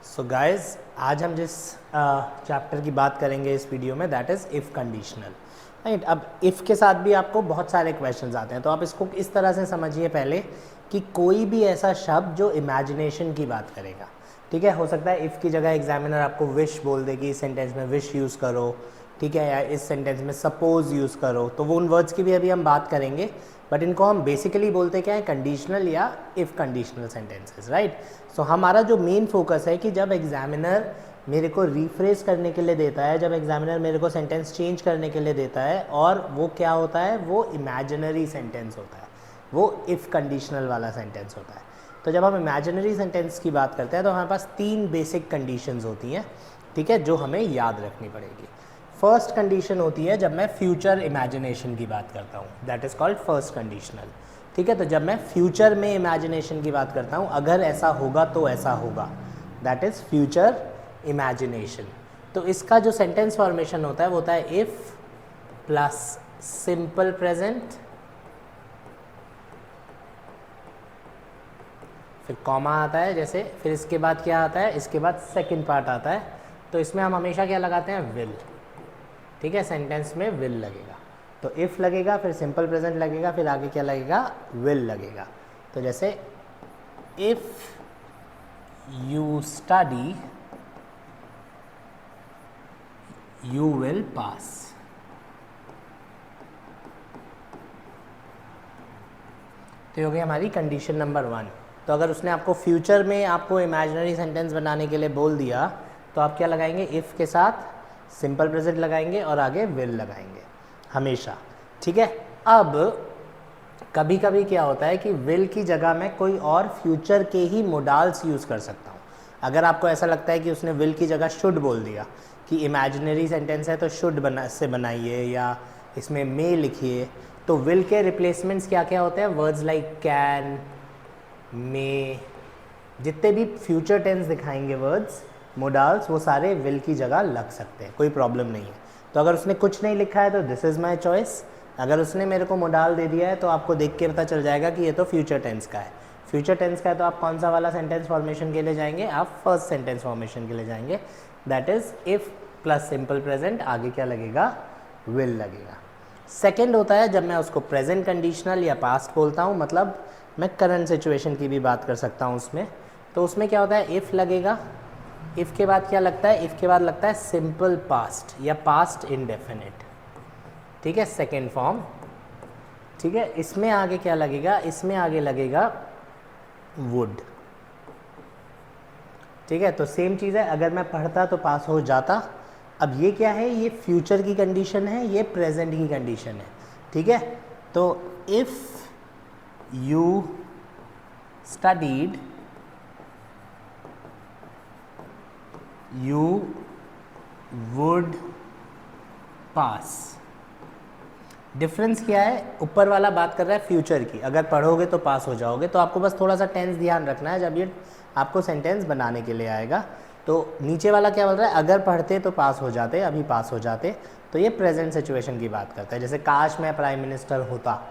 So guys, आज हम जिस चैप्टर की बात करेंगे इस वीडियो में, that is if conditional. Right, अब इफ़ के साथ भी आपको बहुत सारे क्वेश्चंस आते हैं, तो आप इसको इस तरह से समझिए पहले कि कोई भी ऐसा शब्द जो इमेजिनेशन की बात करेगा, ठीक है। हो सकता है इफ़ की जगह एग्जामिनर आपको विश बोल दे कि इस सेंटेंस में विश यूज़ करो, ठीक है, या इस सेंटेंस में सपोज यूज़ करो, तो वो उन वर्ड्स की भी अभी हम बात करेंगे। बट इनको हम बेसिकली बोलते क्या है, कंडीशनल या इफ़ कंडीशनल सेंटेंसेस, राइट। सो हमारा जो मेन फोकस है कि जब एग्जामिनर मेरे को रिफ्रेज करने के लिए देता है, जब एग्जामिनर मेरे को सेंटेंस चेंज करने के लिए देता है, और वो क्या होता है, वो इमेजिनरी सेंटेंस होता है, वो इफ़ कंडीशनल वाला सेंटेंस होता है। तो जब हम इमेजिनरी सेंटेंस की बात करते हैं तो हमारे पास तीन बेसिक कंडीशंस होती हैं, ठीक है, जो हमें याद रखनी पड़ेगी। फर्स्ट कंडीशन होती है जब मैं फ्यूचर इमेजिनेशन की बात करता हूँ, that is called first conditional, ठीक है। तो जब मैं फ्यूचर में इमेजिनेशन की बात करता हूँ, अगर ऐसा होगा तो ऐसा होगा, दैट इज़ फ्यूचर इमेजिनेशन। तो इसका जो सेंटेंस फॉर्मेशन होता है वो होता है इफ़ प्लस सिंपल प्रेजेंट, फिर कॉमा आता है जैसे, फिर इसके बाद क्या आता है, इसके बाद सेकंड पार्ट आता है। तो इसमें हम हमेशा क्या लगाते हैं, विल, ठीक है, सेंटेंस में विल लगेगा। तो इफ़ लगेगा, फिर सिंपल प्रेजेंट लगेगा, फिर आगे क्या लगेगा, विल लगेगा। तो जैसे if you study you will pass, तो ये हो गई हमारी कंडीशन नंबर 1। तो अगर उसने आपको फ्यूचर में आपको इमेजिनरी सेंटेंस बनाने के लिए बोल दिया, तो आप क्या लगाएंगे, इफ़ के साथ सिंपल प्रेजेंट लगाएंगे और आगे विल लगाएंगे हमेशा, ठीक है। अब कभी कभी क्या होता है कि विल की जगह में कोई और फ्यूचर के ही मोडाल्स यूज़ कर सकता हूँ। अगर आपको ऐसा लगता है कि उसने विल की जगह शुड बोल दिया, कि इमेजिनरी सेंटेंस है तो शुड से बनाइए, या इसमें मे लिखिए, तो विल के रिप्लेसमेंट्स क्या क्या होते हैं, वर्ड्स लाइक कैन, मे, जितने भी फ्यूचर टेंस दिखाएंगे वर्ड्स मोडाल्स, वो सारे विल की जगह लग सकते हैं, कोई प्रॉब्लम नहीं है। तो अगर उसने कुछ नहीं लिखा है तो दिस इज़ माई चॉइस। अगर उसने मेरे को मोडाल दे दिया है तो आपको देख के पता चल जाएगा कि ये तो फ्यूचर टेंस का है। फ्यूचर टेंस का है तो आप कौन सा वाला सेंटेंस फॉर्मेशन के लिए जाएंगे, आप फर्स्ट सेंटेंस फॉर्मेशन के लिए जाएंगे, that is if plus simple present, आगे क्या लगेगा, विल लगेगा। सेकेंड होता है जब मैं उसको प्रेजेंट कंडीशनल या पास्ट बोलता हूँ, मतलब मैं करंट सिचुएशन की भी बात कर सकता हूँ उसमें। तो उसमें क्या होता है, इफ़ लगेगा, इफ़ के बाद क्या लगता है, इफ़ के बाद लगता है सिंपल पास्ट या पास्ट इंडेफिनिट, ठीक है, सेकेंड फॉर्म, ठीक है। इसमें आगे क्या लगेगा, इसमें आगे लगेगा वुड, ठीक है। तो सेम चीज़ है, अगर मैं पढ़ता तो पास हो जाता। अब ये क्या है, ये फ्यूचर की कंडीशन है, ये प्रेजेंट की कंडीशन है, ठीक है। तो if you studied you would pass. Difference क्या है, ऊपर वाला बात कर रहा है फ्यूचर की, अगर पढ़ोगे तो पास हो जाओगे, तो आपको बस थोड़ा सा टेंस ध्यान रखना है जब ये आपको सेंटेंस बनाने के लिए आएगा। तो नीचे वाला क्या बोल रहा है, अगर पढ़ते तो पास हो जाते, अभी पास हो जाते, तो ये प्रेजेंट सिचुएशन की बात करता है। जैसे काश मैं प्राइम मिनिस्टर होता,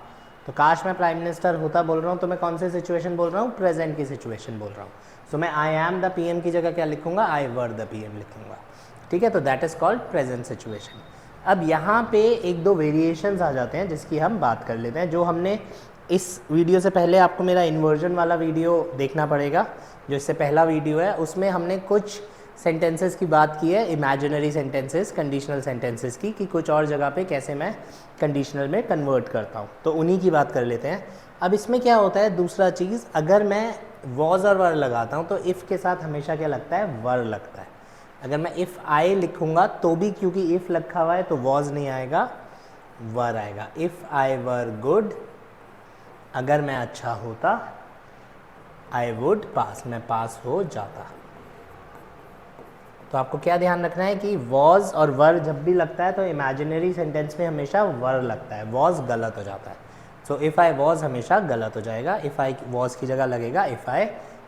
तो काश मैं प्राइम मिनिस्टर होता बोल रहा हूँ, तो मैं कौन सी सिचुएशन बोल रहा हूँ, प्रेजेंट की सिचुएशन बोल रहा हूँ। सो मैं आई एम द पीएम की जगह क्या लिखूंगा, आई वर द पीएम लिखूंगा, ठीक है। तो that is called present situation. अब यहाँ पे एक दो वेरिएशंस आ जाते हैं जिसकी हम बात कर लेते हैं। जो हमने इस वीडियो से पहले, आपको मेरा इन्वर्जन वाला वीडियो देखना पड़ेगा, जो इससे पहला वीडियो है, उसमें हमने कुछ सेंटेंसेस की बात की है, इमेजिनरी सेंटेंसेस, कंडीशनल सेंटेंसेस की, कि कुछ और जगह पे कैसे मैं कंडीशनल में कन्वर्ट करता हूँ, तो उन्हीं की बात कर लेते हैं। अब इसमें क्या होता है, दूसरा चीज़, अगर मैं वॉज और वर लगाता हूँ तो इफ़ के साथ हमेशा क्या लगता है, वर लगता है। अगर मैं इफ़ आई लिखूँगा तो भी, क्योंकि इफ़ लिखा हुआ है तो वॉज नहीं आएगा, वर आएगा। इफ़ आई वर गुड, अगर मैं अच्छा होता, आई वुड पास, मैं पास हो जाता। तो आपको क्या ध्यान रखना है कि वॉज और वर जब भी लगता है तो इमेजिनरी सेंटेंस में हमेशा वर लगता है, वॉज गलत हो जाता है। सो इफ़ आई वॉज हमेशा गलत हो जाएगा, इफ़ आई वॉज की जगह लगेगा if I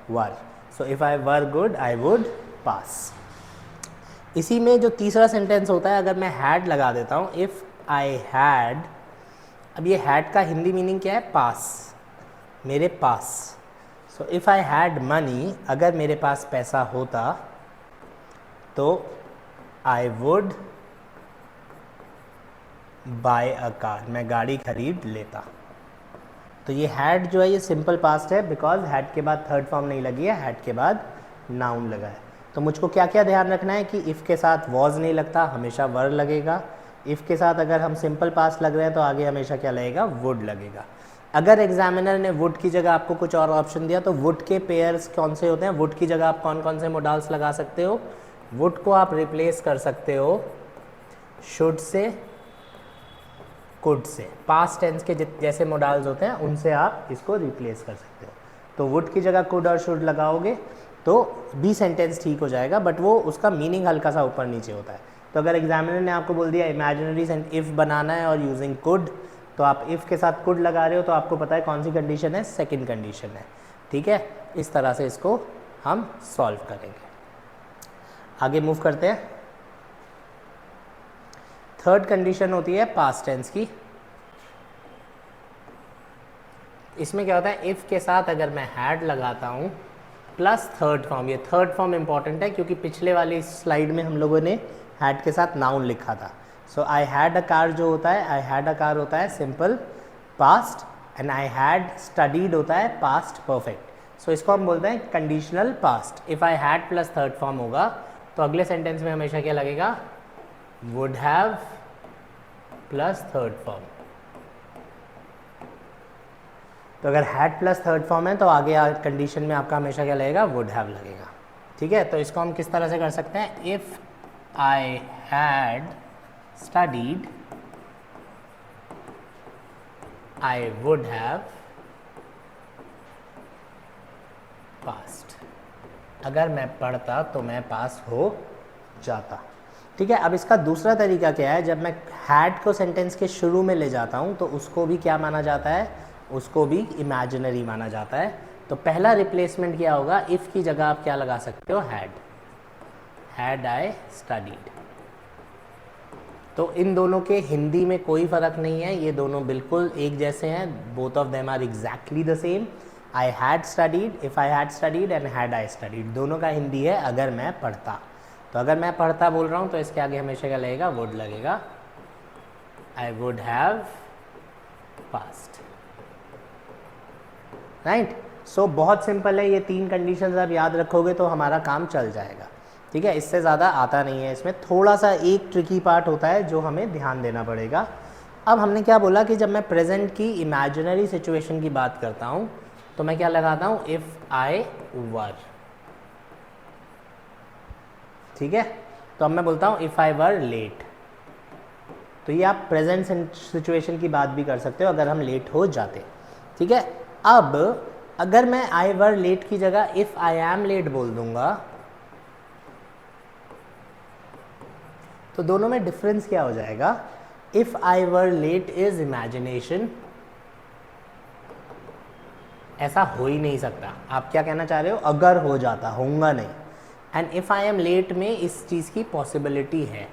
were. So if I were good I would पास। इसी में जो तीसरा सेंटेंस होता है, अगर मैं हैड लगा देता हूँ, इफ़ आई हैड, अब ये हैड का हिंदी मीनिंग क्या है, पास, मेरे पास। So if I had money, अगर मेरे पास पैसा होता, तो I would buy a car, मैं गाड़ी खरीद लेता। तो ये हैड जो है ये सिंपल पास्ट है, बिकॉज हैड के बाद थर्ड फॉर्म नहीं लगी है, हैड के बाद नाउन लगा है। तो मुझको क्या क्या ध्यान रखना है कि इफ़ के साथ वॉज नहीं लगता, हमेशा वर लगेगा। इफ़ के साथ अगर हम सिंपल पास्ट लग रहे हैं तो आगे हमेशा क्या लगेगा, वुड लगेगा। अगर एग्जामिनर ने वुड की जगह आपको कुछ और ऑप्शन दिया तो वुड के पेयर्स कौन से होते हैं, वुड की जगह आप कौन कौन से मोडाल्स लगा सकते हो, वुड को आप रिप्लेस कर सकते हो should say, could say, past tense के जैसे मोडाल्स होते हैं उनसे आप इसको रिप्लेस कर सकते हो। तो वुड की जगह कुड और शुड लगाओगे तो भी सेंटेंस ठीक हो जाएगा, बट वो उसका मीनिंग हल्का सा ऊपर नीचे होता है। तो अगर एग्जामिनर ने आपको बोल दिया इमेजिनरी सेंट इफ़ बनाना है और यूजिंग कुड, तो आप इफ़ के साथ कुड लगा रहे हो तो आपको पता है कौन सी कंडीशन है, सेकंड कंडीशन है। ठीक है, इस तरह से इसको हम सॉल्व करेंगे। आगे मूव करते हैं। थर्ड कंडीशन होती है पास्ट टेंस की। इसमें क्या होता है, इफ़ के साथ अगर मैं हैड लगाता हूँ प्लस थर्ड फॉर्म, ये थर्ड फॉर्म इंपॉर्टेंट है क्योंकि पिछले वाली स्लाइड में हम लोगों ने हैड के साथ नाउन लिखा था। सो आई हैड अ कार जो होता है, आई हैड अ कार होता है simple past, and I had studied होता है पास्ट परफेक्ट। सो इसको हम बोलते हैं conditional past. If I had plus third form होगा तो अगले सेंटेंस में हमेशा क्या लगेगा, would have plus third form. तो अगर हैड प्लस थर्ड फॉर्म है तो आगे कंडीशन में आपका हमेशा क्या लगेगा, वुड हैव लगेगा। ठीक है, तो इसको हम किस तरह से कर सकते हैं, if I had studied I would have past, अगर मैं पढ़ता तो मैं पास हो जाता। ठीक है, अब इसका दूसरा तरीका क्या है, जब मैं हैड को सेंटेंस के शुरू में ले जाता हूँ तो उसको भी क्या माना जाता है, उसको भी इमेजिनरी माना जाता है। तो पहला रिप्लेसमेंट क्या होगा, इफ़ की जगह आप क्या लगा सकते हो, हैड आई स्टडीड। तो इन दोनों के हिंदी में कोई फ़र्क नहीं है, ये दोनों बिल्कुल एक जैसे हैं, both of them are exactly the same. I had studied, if I had studied and had I studied, दोनों का हिंदी है अगर मैं पढ़ता। तो अगर मैं पढ़ता बोल रहा हूँ तो इसके आगे हमेशा क्या लगेगा, वुड लगेगा, I would have past. Right, so बहुत सिंपल है, ये तीन कंडीशंस आप याद रखोगे तो हमारा काम चल जाएगा। ठीक है, इससे ज़्यादा आता नहीं है। इसमें थोड़ा सा एक ट्रिकी पार्ट होता है जो हमें ध्यान देना पड़ेगा। अब हमने क्या बोला कि जब मैं प्रेजेंट की इमेजिनरी सिचुएशन की बात करता हूँ तो मैं क्या लगाता हूँ, इफ़ आई वर। ठीक है, तो अब मैं बोलता हूँ इफ़ आई वर लेट। तो ये आप प्रेजेंट सिचुएशन की बात भी कर सकते हो अगर हम लेट हो जाते। ठीक है, अब अगर मैं आई वर लेट की जगह इफ़ आई एम लेट बोल दूंगा तो दोनों में डिफरेंस क्या हो जाएगा, if I were late is imagination, ऐसा हो ही नहीं सकता। आप क्या कहना चाह रहे हो, अगर हो जाता, होऊंगा नहीं। And if I am late में इस चीज़ की पॉसिबिलिटी है।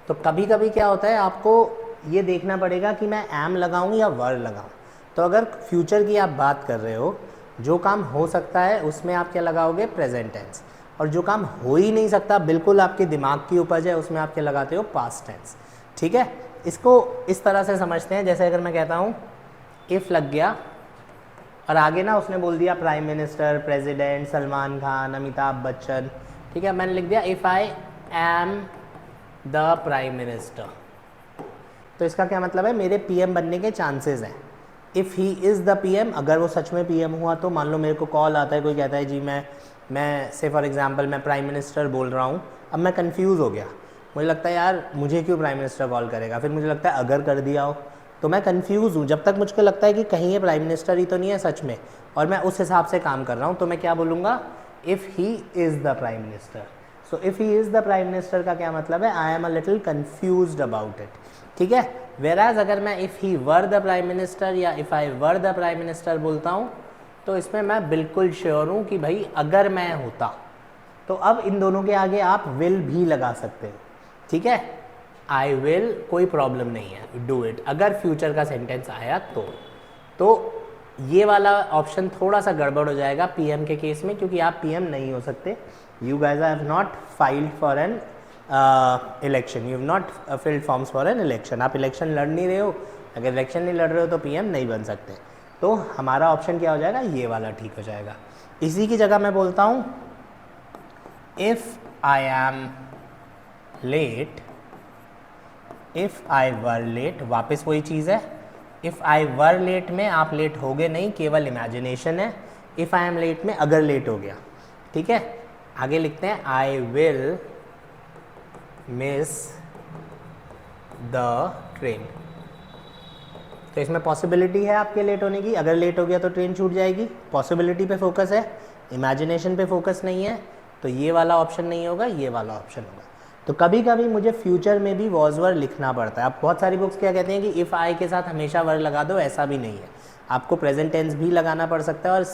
तो कभी कभी क्या होता है, आपको ये देखना पड़ेगा कि मैं एम लगाऊं या वर लगाऊं। तो अगर फ्यूचर की आप बात कर रहे हो, जो काम हो सकता है उसमें आप क्या लगाओगे, प्रेजेंट टेंस, और जो काम हो ही नहीं सकता, बिल्कुल आपके दिमाग की उपज है, उसमें आप क्या लगाते हो, पास्ट टेंस। ठीक है, इसको इस तरह से समझते हैं, जैसे अगर मैं कहता हूँ इफ़ लग गया और आगे ना उसने बोल दिया prime minister, president, Salman Khan, Amitabh Bachchan. ठीक है, मैंने लिख दिया if I am the prime minister, तो इसका क्या मतलब है, मेरे पीएम बनने के चांसेस हैं। If he is the PM, अगर वो सच में पीएम हुआ तो मान लो मेरे को कॉल आता है, कोई कहता है जी मैं से फॉर एग्जांपल मैं प्राइम मिनिस्टर बोल रहा हूँ, अब मैं कंफ्यूज हो गया, मुझे लगता है यार मुझे क्यों प्राइम मिनिस्टर कॉल करेगा, फिर मुझे लगता है अगर कर दिया हो, तो मैं कंफ्यूज हूँ। जब तक मुझको लगता है कि कहीं ये प्राइम मिनिस्टर ही तो नहीं है सच में, और मैं उस हिसाब से काम कर रहा हूँ, तो मैं क्या बोलूँगा, if he is the prime minister. So if he is the prime minister का क्या मतलब है, I am a little confused about it. ठीक है, वेराज अगर मैं if he were the prime minister या if I were the prime minister बोलता हूँ तो इसमें मैं बिल्कुल श्योर हूँ कि भाई अगर मैं होता। तो अब इन दोनों के आगे आप विल भी लगा सकते हो। ठीक है, आई विल कोई प्रॉब्लम नहीं है, डू इट, अगर फ्यूचर का सेंटेंस आया तो ये वाला ऑप्शन थोड़ा सा गड़बड़ हो जाएगा पीएम के केस में, क्योंकि आप पीएम नहीं हो सकते. You guys have not filed for an election, you have not filled forms for an election. आप इलेक्शन लड़ नहीं रहे हो. अगर इलेक्शन नहीं लड़ रहे हो तो पीएम नहीं बन सकते. तो हमारा ऑप्शन क्या हो जाएगा, ये वाला ठीक हो जाएगा. इसी की जगह मैं बोलता हूँ if I am late, if I were late, वापस वही चीज़ है. इफ़ आई वर लेट में आप लेट होगे नहीं, केवल इमेजिनेशन है. इफ़ आई एम लेट में अगर लेट हो गया, ठीक है. आगे लिखते हैं I will miss the train. तो इसमें पॉसिबिलिटी है आपके लेट होने की. अगर लेट हो गया तो ट्रेन छूट जाएगी. पॉसिबिलिटी पे फोकस है, इमेजिनेशन पे फोकस नहीं है. तो ये वाला ऑप्शन नहीं होगा, ये वाला ऑप्शन होगा. तो कभी कभी मुझे फ्यूचर में भी वॉज वर लिखना पड़ता है. अब बहुत सारी बुक्स क्या कहते हैं कि इफ़ आई के साथ हमेशा वर लगा दो, ऐसा भी नहीं है. आपको प्रेजेंट टेंस भी लगाना पड़ सकता है. और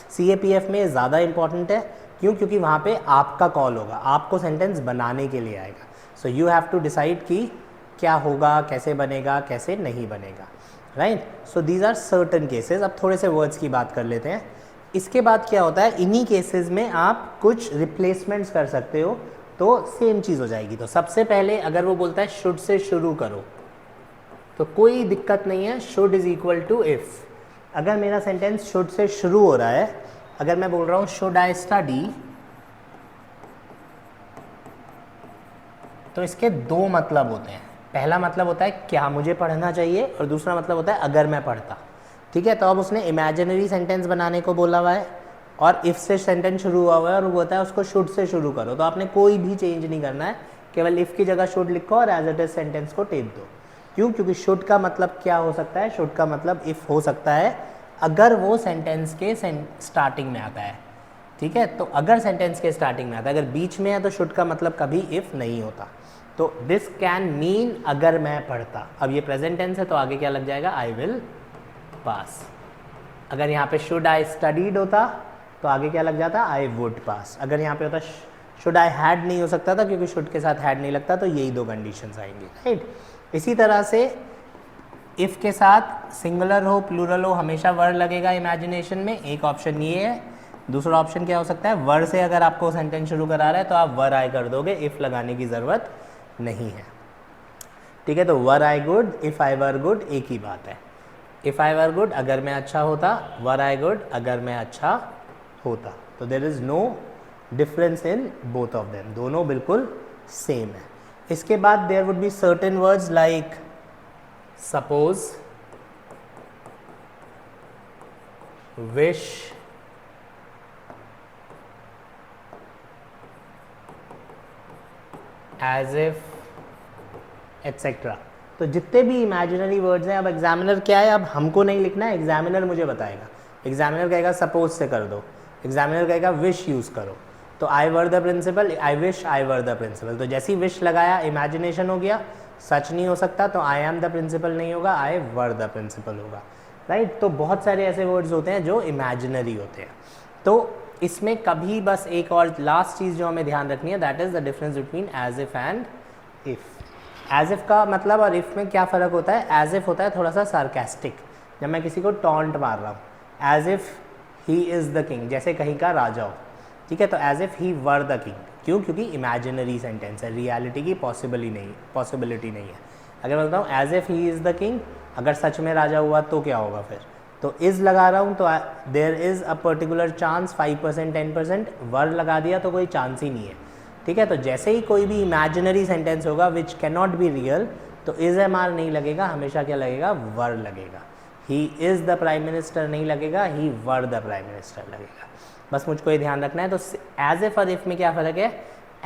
CAPF में ज़्यादा इंपॉर्टेंट है. क्यों? क्योंकि वहाँ पे आपका कॉल होगा, आपको सेंटेंस बनाने के लिए आएगा. So you have to decide कि क्या होगा, कैसे बनेगा, कैसे नहीं बनेगा. Right. So these are certain cases. अब थोड़े से वर्ड्स की बात कर लेते हैं. इसके बाद क्या होता है, इन्हीं केसेस में आप कुछ रिप्लेसमेंट्स कर सकते हो, तो सेम चीज़ हो जाएगी. तो सबसे पहले अगर वो बोलता है शुड से शुरू करो, तो कोई दिक्कत नहीं है. Should is equal to if. अगर मेरा सेंटेंस शुड से शुरू हो रहा है, अगर मैं बोल रहा हूँ शुड आई स्टडी, तो इसके दो मतलब होते हैं. पहला मतलब होता है क्या मुझे पढ़ना चाहिए, और दूसरा मतलब होता है अगर मैं पढ़ता. ठीक है. तो अब उसने इमेजिनरी सेंटेंस बनाने को बोला हुआ है, और इफ़ से सेंटेंस शुरू हुआ हुआ है, और वो बोलता है उसको शुड से शुरू करो. तो आपने कोई भी चेंज नहीं करना है, केवल इफ़ की जगह शुड लिखो और एज इट इज सेंटेंस को टेप दो. क्यों? क्योंकि शुड का मतलब क्या हो सकता है, शुड का मतलब इफ़ हो सकता है अगर वो सेंटेंस के स्टार्टिंग में आता है. ठीक है. तो अगर सेंटेंस के स्टार्टिंग में आता है, अगर बीच में है तो शुड का मतलब कभी इफ़ नहीं होता. तो दिस कैन मीन अगर मैं पढ़ता. अब ये प्रेजेंट टेंस है तो आगे क्या लग जाएगा, आई विल पास. अगर यहाँ पे शुड आई स्टडीड होता तो आगे क्या लग जाता, आई वुड पास. अगर यहाँ पे होता शुड आई हैड नहीं हो सकता था, क्योंकि शुड के साथ हैड नहीं लगता. तो यही दो कंडीशंस आएंगी. राइट. इसी तरह से इफ़ के साथ सिंगुलर हो प्लूरल हो हमेशा वर लगेगा इमेजिनेशन में. एक ऑप्शन ये है. दूसरा ऑप्शन क्या हो सकता है, वर से अगर आपको सेंटेंस शुरू करा रहा है तो आप वर आई कर दोगे, इफ़ लगाने की ज़रूरत नहीं है. ठीक है. तो were I good, if I were good, एक ही बात है. इफ़ आई वर गुड अगर मैं अच्छा होता, वर आई गुड अगर मैं अच्छा होता. तो there is no difference in both of them, दोनों बिल्कुल सेम है. इसके बाद there would be certain words like suppose, wish, as if, etcetera. तो जितने भी इमेजिनरी वर्ड्स हैं, अब एग्जामिनर क्या है, अब हमको नहीं लिखना है, एग्जामिनर मुझे बताएगा. एग्जामिनर कहेगा सपोज से कर दो, एग्जामिनर कहेगा विश यूज़ करो. तो I were the principal, I wish I were the principal. तो जैसे ही विश लगाया इमेजिनेशन हो गया, सच नहीं हो सकता. तो आई एम द प्रिंसिपल नहीं होगा, आई वर द प्रिंसिपल होगा. राइट. तो बहुत सारे ऐसे वर्ड्स होते हैं जो इमेजिनरी होते हैं. तो इसमें कभी बस एक और लास्ट चीज़ जो हमें ध्यान रखनी है, that is the difference between as if and if. As if का मतलब और इफ़ में क्या फ़र्क होता है, एज इफ़ होता है थोड़ा सा सार्केस्टिक, जब मैं किसी को टॉन्ट मार रहा हूँ. As if he is the king, जैसे कहीं का राजा हो. ठीक है. तो as if he were the king. क्यों? क्योंकि इमेजिनरी सेंटेंस है, रियलिटी की पॉसिबिलिटी नहीं है. अगर मैं बोलता हूँ as if he is the king, अगर सच में राजा हुआ तो क्या होगा फिर. तो इज़ लगा रहा हूँ तो there is a particular chance, 5% 10%. Were लगा दिया तो कोई चांस ही नहीं है. ठीक है. तो जैसे ही कोई भी इमेजिनरी सेंटेंस होगा which can not be real, तो इज़ एम आर नहीं लगेगा, हमेशा क्या लगेगा, वर लगेगा. ही इज़ द प्राइम मिनिस्टर नहीं लगेगा, ही वर द प्राइम मिनिस्टर लगेगा. बस मुझको ये ध्यान रखना है. तो एज इफ़ और इफ़ में क्या फ़र्क है,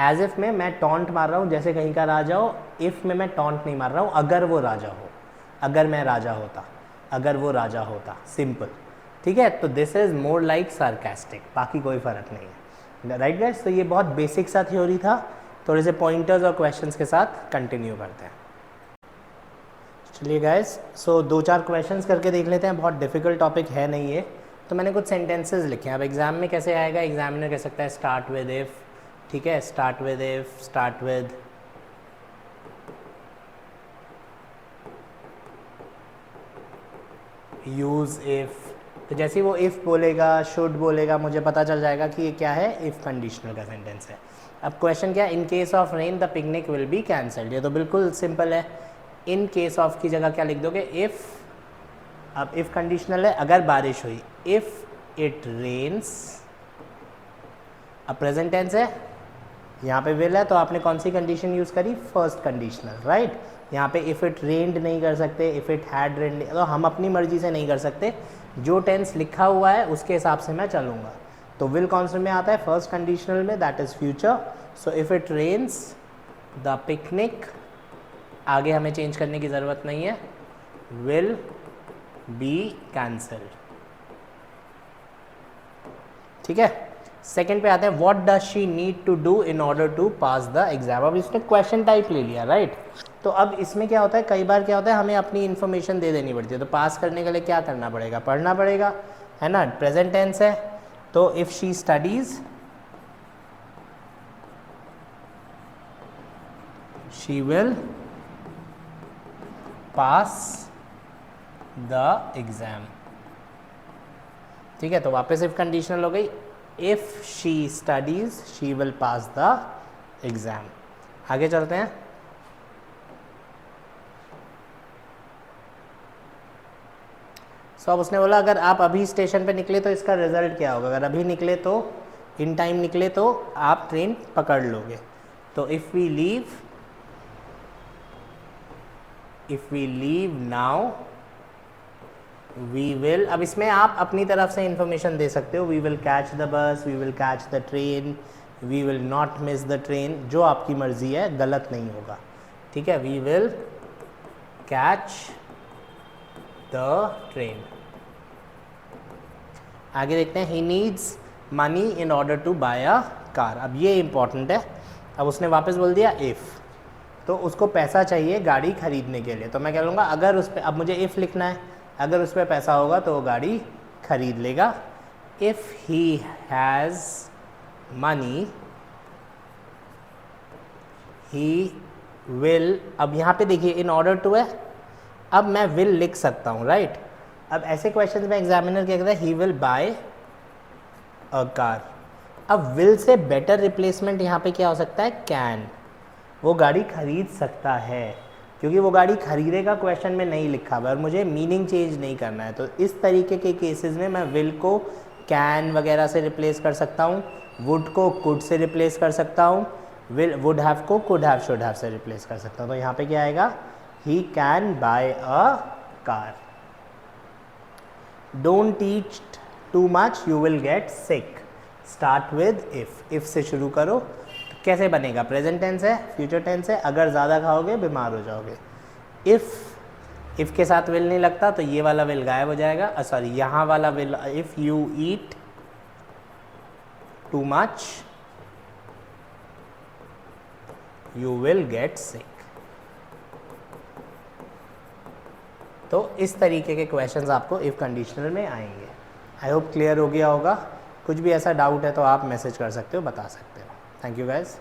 एज इफ़ में मैं टॉन्ट मार रहा हूँ जैसे कहीं का राजा हो, इफ़ में मैं टॉन्ट नहीं मार रहा हूँ अगर वो राजा हो, अगर मैं राजा होता, अगर वो राजा होता, सिंपल. ठीक है. तो this is more like sarcastic, बाकी कोई फ़र्क नहीं है. Right guys. तो ये बहुत बेसिक सा थ्योरी था. थोड़े से पॉइंटर्स और क्वेश्चंस के साथ कंटिन्यू करते हैं. चलिए गाइस, सो 2-4 क्वेश्चंस करके देख लेते हैं. बहुत डिफिकल्ट टॉपिक है नहीं ये. तो मैंने कुछ सेंटेंसेस लिखे हैं. अब एग्जाम में कैसे आएगा, एग्जामिनर कह सकता है स्टार्ट विद इफ़. ठीक है. Start with if, start with use if, तो जैसे ही वो इफ़ बोलेगा, शुड बोलेगा, मुझे पता चल जाएगा कि ये क्या है, इफ़ कंडीशनल का सेंटेंस है। अब क्वेश्चन क्या है, in case of rain the picnic will be cancelled. ये तो बिल्कुल सिंपल है, इन केस ऑफ की जगह क्या लिख दोगे, इफ़। अब इफ़ कंडीशनल है, अगर बारिश हुई, इफ़ इट रेन्स। अब प्रेजेंट टेंस है, यहाँ पे विल है, तो आपने कौन सी कंडीशन यूज़ करी, फर्स्ट कंडीशनल, राइट। यहाँ पे इफ़ इट रेन्ड नहीं कर सकते, इफ़ इट हैड रेन्ड, तो हम अपनी मर्जी से नहीं कर सकते, जो टेंस लिखा हुआ है उसके हिसाब से मैं चलूँगा। तो विल कौन से में आता है, फर्स्ट कंडीशनल में, that is future. So if it rains the picnic, आगे हमें चेंज करने की ज़रूरत नहीं है, विल बी कैंसल्ड। ठीक है, सेकेंड पे आते हैं, what does she need to do in order to pass the exam. अब इसने क्वेश्चन टाइप ले लिया, राइट। तो अब इसमें क्या होता है, कई बार क्या होता है, हमें अपनी इन्फॉर्मेशन दे देनी पड़ती है, तो पास करने के लिए क्या करना पड़ेगा, पढ़ना पड़ेगा, है ना। प्रेजेंट टेंस है, तो if she studies she will pass the exam. ठीक है, तो वापस इफ कंडीशनल हो गई, if she studies she will pass the exam. आगे चलते हैं, अब उसने बोला अगर आप अभी स्टेशन पे निकले तो इसका रिजल्ट क्या होगा, अगर अभी निकले तो, इन टाइम निकले तो आप ट्रेन पकड़ लोगे। तो if we leave now we will, अब इसमें आप अपनी तरफ से इंफॉर्मेशन दे सकते हो, we will catch the bus, we will catch the train, we will not miss the train, जो आपकी मर्जी है, गलत नहीं होगा। ठीक है, we will catch the train. आगे देखते हैं, he needs money in order to buy a car. अब ये इंपॉर्टेंट है, अब उसने वापस बोल दिया इफ़, तो उसको पैसा चाहिए गाड़ी खरीदने के लिए, तो मैं कह लूँगा अगर उस पर, अब मुझे इफ़ लिखना है, अगर उस पर पैसा होगा तो वो गाड़ी खरीद लेगा। If he has money he will, अब यहाँ पे देखिए इन ऑर्डर टू है, अब मैं विल लिख सकता हूँ, राइट। अब ऐसे क्वेश्चन में एग्जामिनर क्या कहता है, he will buy a car. अब विल से बेटर रिप्लेसमेंट यहाँ पे क्या हो सकता है, कैन, वो गाड़ी खरीद सकता है, क्योंकि वो गाड़ी खरीदेगा क्वेश्चन में नहीं लिखा हुआ और मुझे मीनिंग चेंज नहीं करना है। तो इस तरीके के केसेस में मैं विल को कैन वगैरह से रिप्लेस कर सकता हूँ, वुड को कुड से रिप्लेस कर सकता हूँ, विल वुड हैव को कुड हैव शुड हैव से रिप्लेस कर सकता हूँ। तो यहाँ पे क्या आएगा, he can buy a car. Don't eat too much you will get sick. Start with if से शुरू करो। तो कैसे बनेगा, प्रेजेंट टेंस है, फ्यूचर टेंस है, अगर ज़्यादा खाओगे बीमार हो जाओगे। इफ़ के साथ विल नहीं लगता तो ये वाला विल गायब हो जाएगा, सॉरी यहाँ वाला will, if you eat too much you will get sick. तो इस तरीके के क्वेश्चंस आपको इफ़ कंडीशनल में आएंगे। आई होप क्लियर हो गया होगा। कुछ भी ऐसा डाउट है तो आप मैसेज कर सकते हो, बता सकते हो। Thank you guys.